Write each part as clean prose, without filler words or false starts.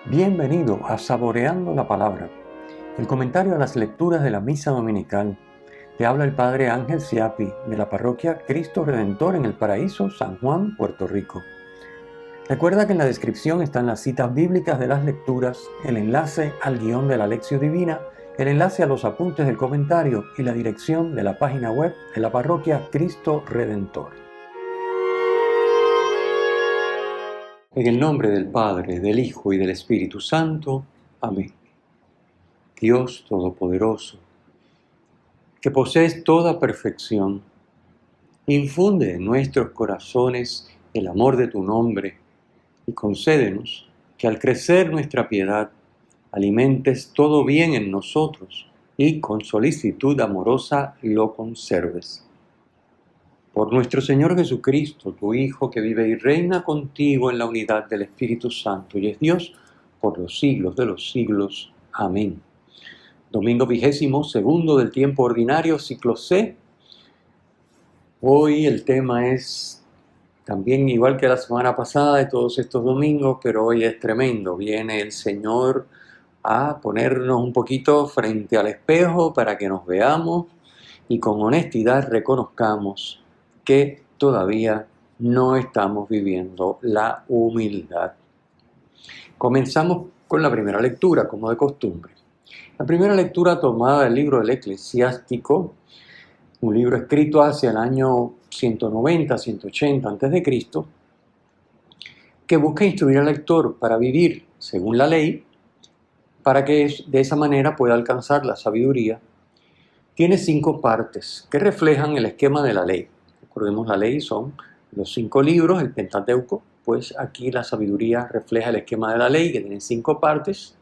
Bienvenido a Saboreando la Palabra, el comentario a las lecturas de la Misa Dominical. Te habla el Padre Ángel Siapi, de la parroquia Cristo Redentor en el Paraíso, San Juan, Puerto Rico. Recuerda que en la descripción están las citas bíblicas de las lecturas, el enlace al guión de la Lección Divina, el enlace a los apuntes del comentario y la dirección de la página web de la parroquia Cristo Redentor. En el nombre del Padre, del Hijo y del Espíritu Santo. Amén. Dios Todopoderoso, que posees toda perfección, infunde en nuestros corazones el amor de tu nombre y concédenos que al crecer nuestra piedad alimentes todo bien en nosotros y con solicitud amorosa lo conserves. Por nuestro Señor Jesucristo, tu Hijo, que vive y reina contigo en la unidad del Espíritu Santo y es Dios por los siglos de los siglos. Amén. Domingo 22º del tiempo ordinario, ciclo C. Hoy el tema es también igual que la semana pasada de todos estos domingos, pero hoy es tremendo. Viene el Señor a ponernos un poquito frente al espejo para que nos veamos y con honestidad reconozcamos que todavía no estamos viviendo la humildad. Comenzamos con la primera lectura, como de costumbre. La primera lectura tomada del libro del Eclesiástico, un libro escrito hacia el año 190-180 a.C., que busca instruir al lector para vivir según la ley, para que de esa manera pueda alcanzar la sabiduría. Tiene 5 partes que reflejan el esquema de la ley. Recordemos, la ley son los 5 libros, el Pentateuco, pues aquí la sabiduría refleja el esquema de la ley, que tiene 5 partes,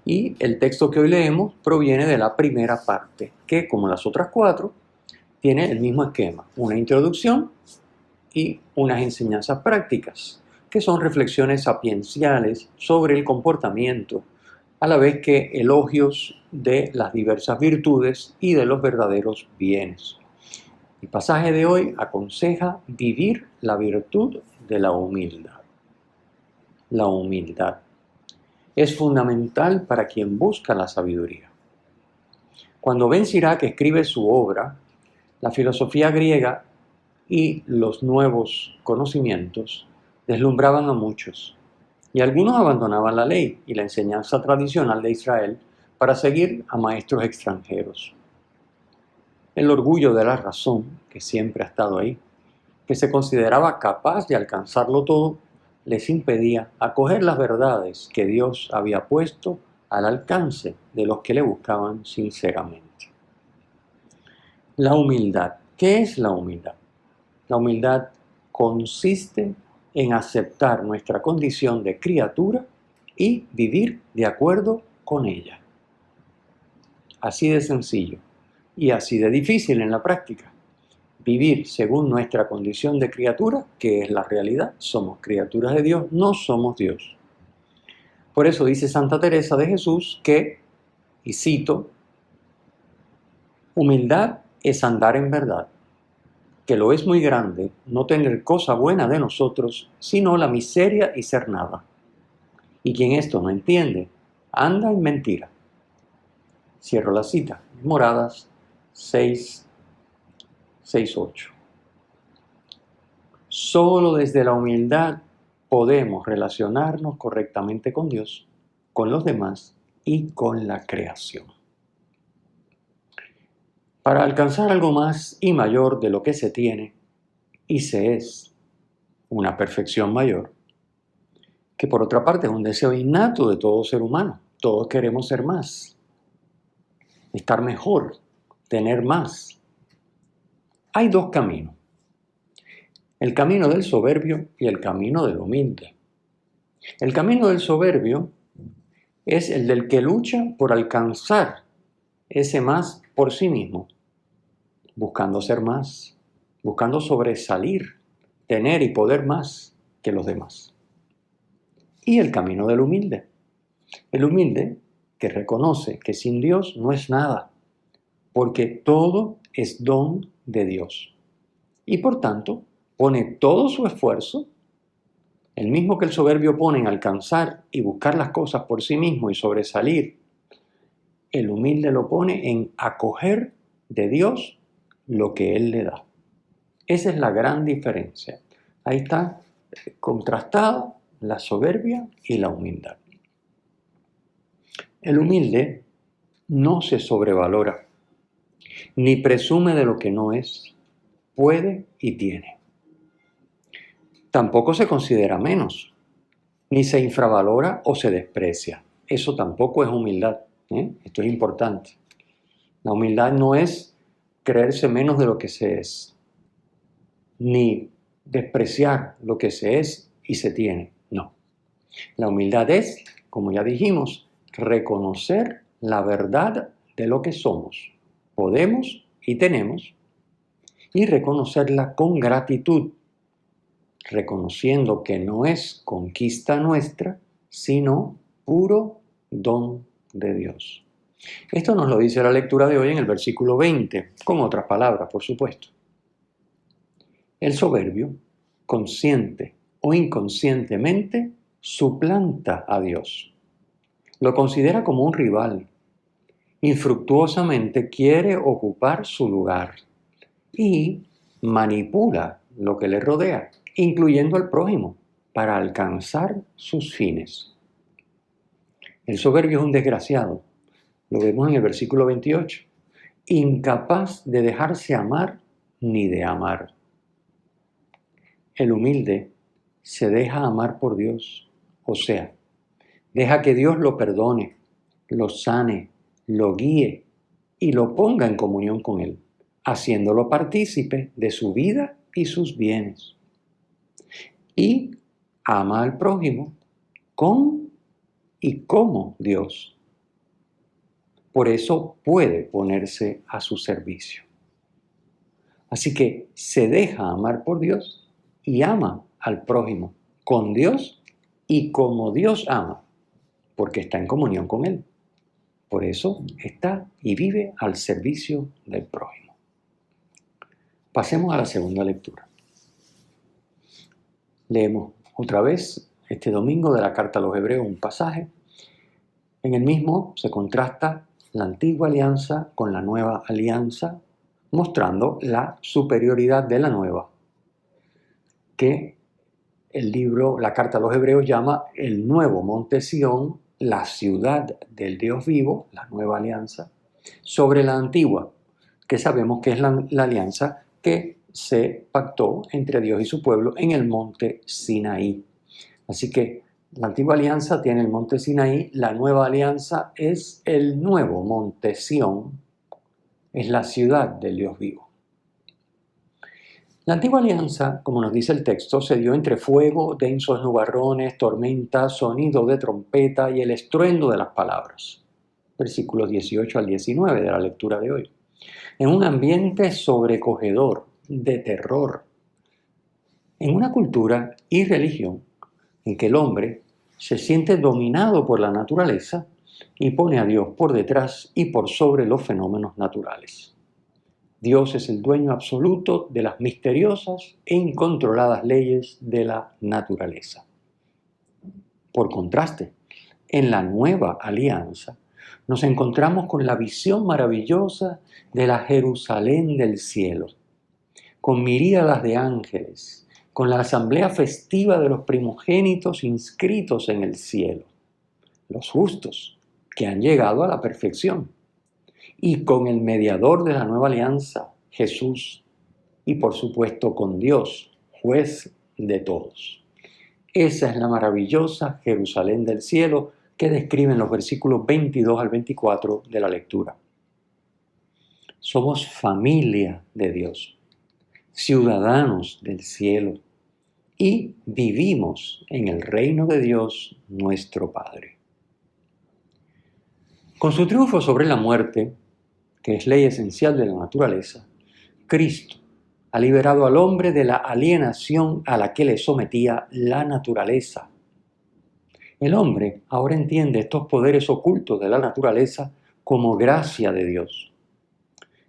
y el texto que hoy leemos proviene de la primera parte, que como las otras 4, tiene el mismo esquema, una introducción y unas enseñanzas prácticas, que son reflexiones sapienciales sobre el comportamiento, a la vez que elogios de las diversas virtudes y de los verdaderos bienes. El pasaje de hoy aconseja vivir la virtud de la humildad. La humildad es fundamental para quien busca la sabiduría. Cuando Ben Sirac escribe su obra, la filosofía griega y los nuevos conocimientos deslumbraban a muchos, y algunos abandonaban la ley y la enseñanza tradicional de Israel para seguir a maestros extranjeros. El orgullo de la razón, que siempre ha estado ahí, que se consideraba capaz de alcanzarlo todo, les impedía acoger las verdades que Dios había puesto al alcance de los que le buscaban sinceramente. La humildad. ¿Qué es la humildad? La humildad consiste en aceptar nuestra condición de criatura y vivir de acuerdo con ella. Así de sencillo y así de difícil en la práctica. Vivir según nuestra condición de criatura, que es la realidad. Somos criaturas de Dios, no somos Dios. Por eso dice Santa Teresa de Jesús que, y cito, humildad es andar en verdad, que lo es muy grande no tener cosa buena de nosotros, sino la miseria y ser nada. Y quien esto no entiende, anda en mentira. Cierro la cita. Moradas 6:8. Solo desde la humildad podemos relacionarnos correctamente con Dios, con los demás y con la creación. Para alcanzar algo más y mayor de lo que se tiene y se es, una perfección mayor, que por otra parte es un deseo innato de todo ser humano. Todos queremos ser más, estar mejor, tener más. Hay 2 caminos. El camino del soberbio y el camino del humilde. El camino del soberbio es el del que lucha por alcanzar ese más por sí mismo, buscando ser más, buscando sobresalir, tener y poder más que los demás. Y el camino del humilde. El humilde que reconoce que sin Dios no es nada, porque todo es don de Dios. Y por tanto, pone todo su esfuerzo El mismo que el soberbio pone en alcanzar y buscar las cosas por sí mismo y sobresalir, el humilde lo pone en acoger de Dios lo que Él le da. Esa es la gran diferencia. Ahí está contrastada la soberbia y la humildad. El humilde no se sobrevalora, ni presume de lo que no es, puede y tiene. Tampoco se considera menos, ni se infravalora o se desprecia. Eso tampoco es humildad. Esto es importante. La humildad no es creerse menos de lo que se es, ni despreciar lo que se es y se tiene. No. La humildad es, como ya dijimos, reconocer la verdad de lo que somos, podemos y tenemos, y reconocerla con gratitud, reconociendo que no es conquista nuestra, sino puro don de Dios. Esto nos lo dice la lectura de hoy en el versículo 20, con otras palabras, por supuesto. El soberbio, consciente o inconscientemente, suplanta a Dios. Lo considera como un rival. Infructuosamente quiere ocupar su lugar y manipula lo que le rodea, incluyendo al prójimo, para alcanzar sus fines. El soberbio es un desgraciado. Lo vemos en el versículo 28. Incapaz de dejarse amar ni de amar. El humilde se deja amar por Dios, o sea, deja que Dios lo perdone, lo sane, lo guíe y lo ponga en comunión con Él, haciéndolo partícipe de su vida y sus bienes. Y ama al prójimo con y como Dios. Por eso puede ponerse a su servicio. Así que se deja amar por Dios y ama al prójimo con Dios y como Dios ama, porque está en comunión con Él. Por eso está y vive al servicio del prójimo. Pasemos a la segunda lectura. Leemos otra vez este domingo de la carta a los Hebreos un pasaje. En el mismo se contrasta la antigua alianza con la nueva alianza, mostrando la superioridad de la nueva, que la carta a los Hebreos llama el nuevo monte Sión, la ciudad del Dios vivo, la nueva alianza, sobre la antigua, que sabemos que es la alianza que se pactó entre Dios y su pueblo en el monte Sinaí. Así que la antigua alianza tiene el monte Sinaí, la nueva alianza es el nuevo monte Sión, es la ciudad del Dios vivo. La antigua alianza, como nos dice el texto, se dio entre fuego, densos nubarrones, tormentas, sonido de trompeta y el estruendo de las palabras. Versículos 18 al 19 de la lectura de hoy. En un ambiente sobrecogedor, de terror, en una cultura y religión en que el hombre se siente dominado por la naturaleza y pone a Dios por detrás y por sobre los fenómenos naturales. Dios es el dueño absoluto de las misteriosas e incontroladas leyes de la naturaleza. Por contraste, en la nueva alianza nos encontramos con la visión maravillosa de la Jerusalén del cielo, con miríadas de ángeles, con la asamblea festiva de los primogénitos inscritos en el cielo, los justos que han llegado a la perfección, y con el mediador de la nueva alianza, Jesús, y por supuesto con Dios, juez de todos. Esa es la maravillosa Jerusalén del cielo que describen los versículos 22 al 24 de la lectura. Somos familia de Dios, ciudadanos del cielo, y vivimos en el reino de Dios, nuestro Padre. Con su triunfo sobre la muerte, que es ley esencial de la naturaleza, Cristo ha liberado al hombre de la alienación a la que le sometía la naturaleza. El hombre ahora entiende estos poderes ocultos de la naturaleza como gracia de Dios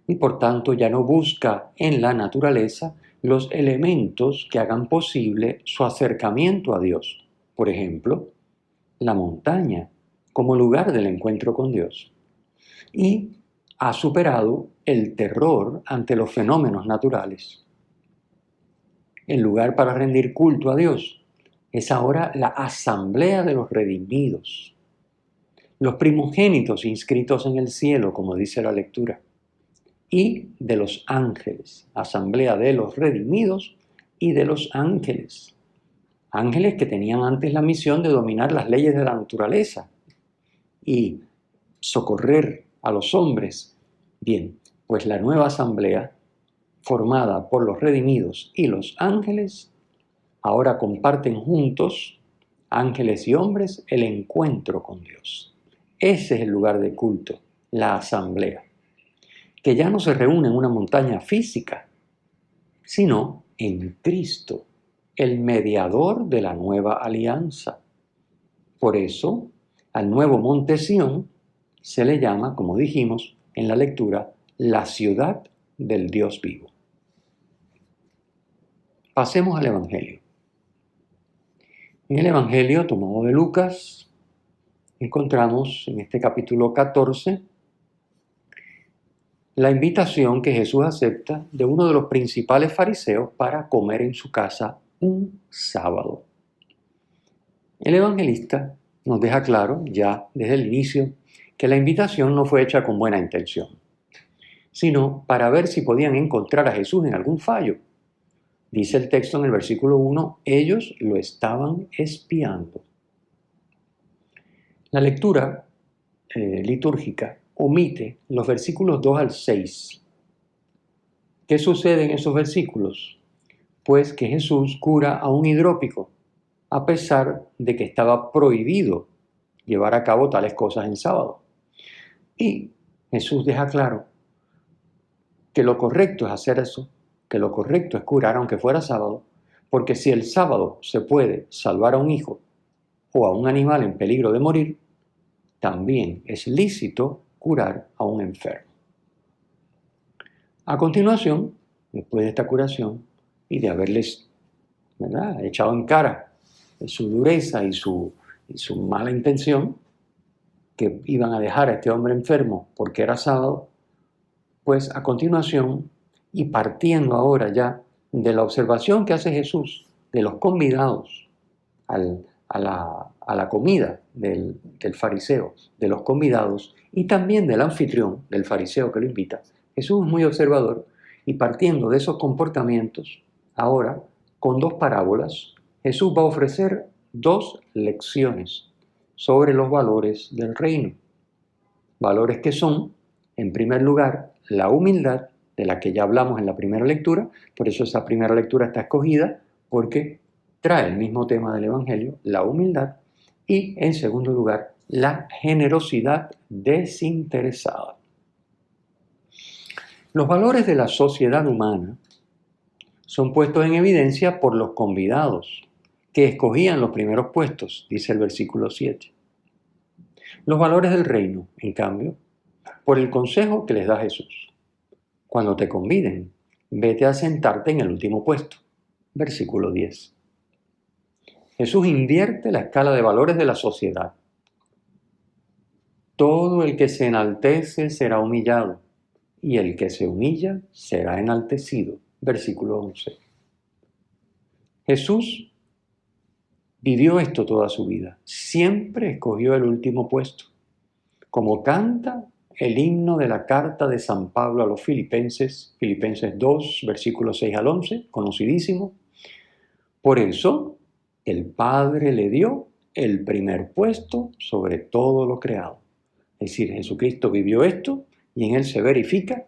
y por tanto ya no busca en la naturaleza los elementos que hagan posible su acercamiento a Dios. Por ejemplo, la montaña como lugar del encuentro con Dios. Y ha superado el terror ante los fenómenos naturales. El lugar para rendir culto a Dios es ahora la asamblea de los redimidos, los primogénitos inscritos en el cielo, como dice la lectura, y de los ángeles, asamblea de los redimidos y de los ángeles. Ángeles que tenían antes la misión de dominar las leyes de la naturaleza y socorrer a los hombres. Bien, pues la nueva asamblea, formada por los redimidos y los ángeles, ahora comparten juntos, ángeles y hombres, el encuentro con Dios. Ese es el lugar de culto, la asamblea, que ya no se reúne en una montaña física, sino en Cristo, el mediador de la nueva alianza. Por eso, al nuevo monte Sión se le llama, como dijimos en la lectura, la ciudad del Dios vivo. Pasemos al Evangelio. En el Evangelio tomado de Lucas, encontramos en este capítulo 14 la invitación que Jesús acepta de uno de los principales fariseos para comer en su casa un sábado. El evangelista nos deja claro ya desde el inicio que la invitación no fue hecha con buena intención, sino para ver si podían encontrar a Jesús en algún fallo. Dice el texto en el versículo 1, ellos lo estaban espiando. La lectura litúrgica omite los versículos 2 al 6. ¿Qué sucede en esos versículos? Pues que Jesús cura a un hidrópico, a pesar de que estaba prohibido llevar a cabo tales cosas en sábado. Y Jesús deja claro que lo correcto es hacer eso, que lo correcto es curar aunque fuera sábado, porque si el sábado se puede salvar a un hijo o a un animal en peligro de morir, también es lícito curar a un enfermo. A continuación, después de esta curación y de haberles echado en cara su dureza y su mala intención, que iban a dejar a este hombre enfermo porque era sábado, pues a continuación, y partiendo ahora ya de la observación que hace Jesús de los convidados a la comida del fariseo, de los convidados y también del anfitrión, del fariseo que lo invita, Jesús es muy observador y partiendo de esos comportamientos, ahora con dos parábolas, Jesús va a ofrecer dos lecciones sobre los valores del reino. Valores que son, en primer lugar, la humildad, de la que ya hablamos en la primera lectura, por eso esa primera lectura está escogida, porque trae el mismo tema del Evangelio, la humildad, y en segundo lugar, la generosidad desinteresada. Los valores de la sociedad humana son puestos en evidencia por los convidados, que escogían los primeros puestos, dice el versículo 7. Los valores del reino, en cambio, por el consejo que les da Jesús. Cuando te conviden, vete a sentarte en el último puesto. Versículo 10. Jesús invierte la escala de valores de la sociedad. Todo el que se enaltece será humillado, y el que se humilla será enaltecido. Versículo 11. Jesús vivió esto toda su vida. Siempre escogió el último puesto. Como canta el himno de la carta de San Pablo a los Filipenses, Filipenses 2, versículos 6 al 11, conocidísimo. Por eso, el Padre le dio el primer puesto sobre todo lo creado. Es decir, Jesucristo vivió esto y en él se verifica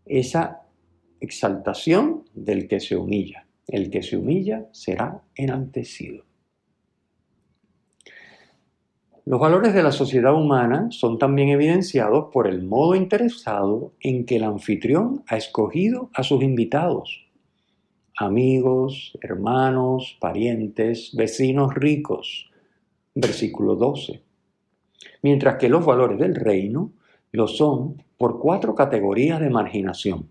esa exaltación del que se humilla. El que se humilla será enaltecido. Los valores de la sociedad humana son también evidenciados por el modo interesado en que el anfitrión ha escogido a sus invitados. Amigos, hermanos, parientes, vecinos ricos. Versículo 12. Mientras que los valores del reino lo son por 4 categorías de marginación: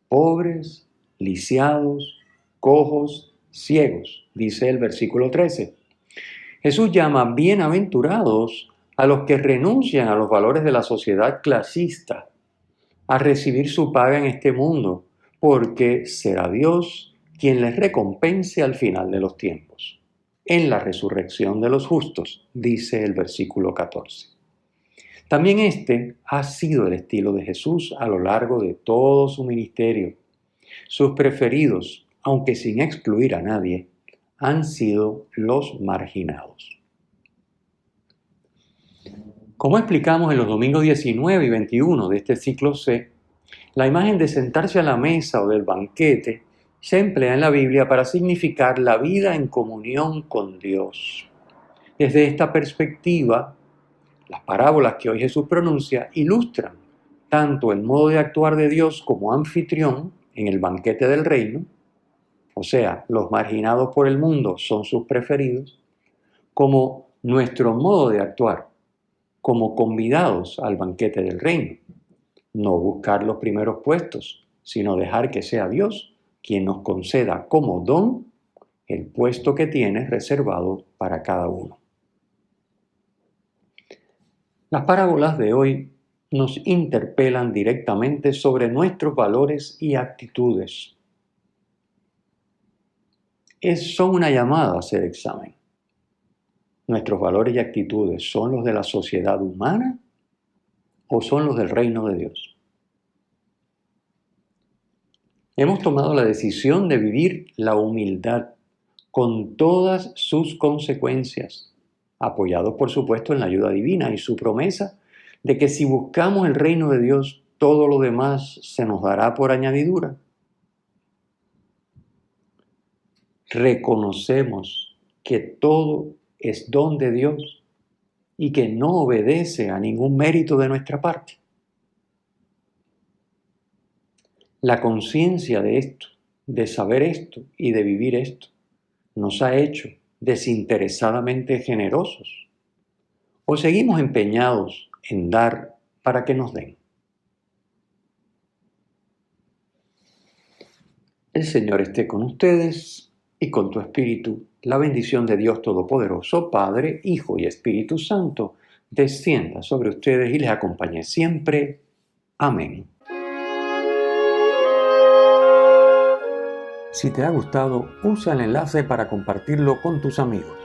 pobres, lisiados, cojos, ciegos, dice el versículo 13. Jesús llama bienaventurados a los que renuncian a los valores de la sociedad clasista, a recibir su paga en este mundo, porque será Dios quien les recompense al final de los tiempos, en la resurrección de los justos, dice el versículo 14. También este ha sido el estilo de Jesús a lo largo de todo su ministerio. Sus preferidos, aunque sin excluir a nadie, han sido los marginados. Como explicamos en los domingos 19 y 21 de este ciclo C, la imagen de sentarse a la mesa o del banquete se emplea en la Biblia para significar la vida en comunión con Dios. Desde esta perspectiva, las parábolas que hoy Jesús pronuncia ilustran tanto el modo de actuar de Dios como anfitrión en el banquete del reino, o sea, los marginados por el mundo son sus preferidos, como nuestro modo de actuar como convidados al banquete del reino. No buscar los primeros puestos, sino dejar que sea Dios quien nos conceda como don el puesto que tiene reservado para cada uno. Las parábolas de hoy nos interpelan directamente sobre nuestros valores y actitudes. Son una llamada a hacer examen. ¿Nuestros valores y actitudes son los de la sociedad humana o son los del reino de Dios? Hemos tomado la decisión de vivir la humildad con todas sus consecuencias, apoyados por supuesto en la ayuda divina y su promesa de que si buscamos el reino de Dios, todo lo demás se nos dará por añadidura. Reconocemos que todo es don de Dios y que no obedece a ningún mérito de nuestra parte. La conciencia de esto, de saber esto y de vivir esto, nos ha hecho desinteresadamente generosos. ¿O seguimos empeñados en dar para que nos den? El Señor esté con ustedes y con tu espíritu. La bendición de Dios Todopoderoso, Padre, Hijo y Espíritu Santo, descienda sobre ustedes y les acompañe siempre. Amén. Si te ha gustado, usa el enlace para compartirlo con tus amigos.